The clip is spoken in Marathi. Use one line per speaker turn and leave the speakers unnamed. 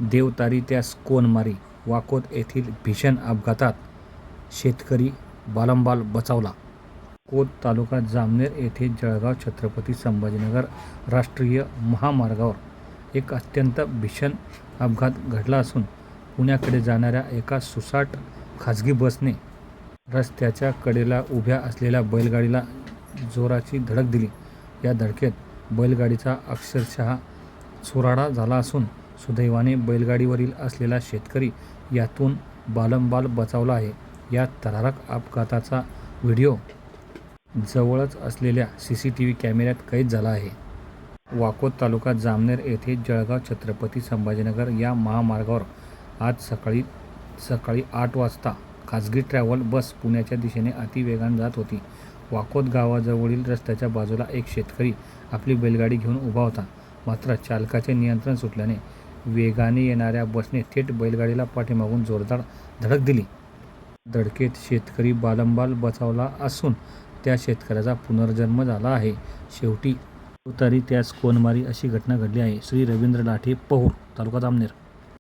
देवतारी त्यास कोण मारी. वाकोद येथील भीषण अपघातात शेतकरी बालंबाल बचावला. वाकोद तालुका जामनेर येथे जळगाव छत्रपती संभाजीनगर राष्ट्रीय महामार्गावर एक अत्यंत भीषण अपघात घडला असून पुण्याकडे जाणाऱ्या एका सुसाट खाजगी बसने रस्त्याच्या कडेला उभ्या असलेल्या बैलगाडीला जोराची धडक दिली. या धडकेत बैलगाडीचा अक्षरशः चुराडा झाला असून सुदैवाने बैलगाडीवरील असलेला शेतकरी यातून बालंबाल बचावला आहे. या थरारक अपघाताचा व्हिडिओ जवळच असलेल्या CCTV कॅमेऱ्यात कैद झाला आहे. वाकोद तालुका जामनेर येथे जळगाव छत्रपती संभाजीनगर या महामार्गावर आज सकाळी 8 वाजता खाजगी ट्रॅव्हल बस पुण्याच्या दिशेने अतिवेगाने जात होती. वाकोद गावाजवळील रस्त्याच्या बाजूला एक शेतकरी आपली बैलगाडी घेऊन उभा होता. मात्र चालकाचे नियंत्रण सुटल्याने वेगाने येणाऱ्या बसने थेट बैलगाडीला पाठीमागून जोरदार धडक दिली. धडकेत शेतकरी बालंबाल बचावला असून त्या शेतकऱ्याचा पुनर्जन्म झाला आहे. शेवटी देवतारी त्यास कोण मारी अशी घटना घडली आहे. श्री रवींद्र लाठे, पहूर, तालुका जामनेर.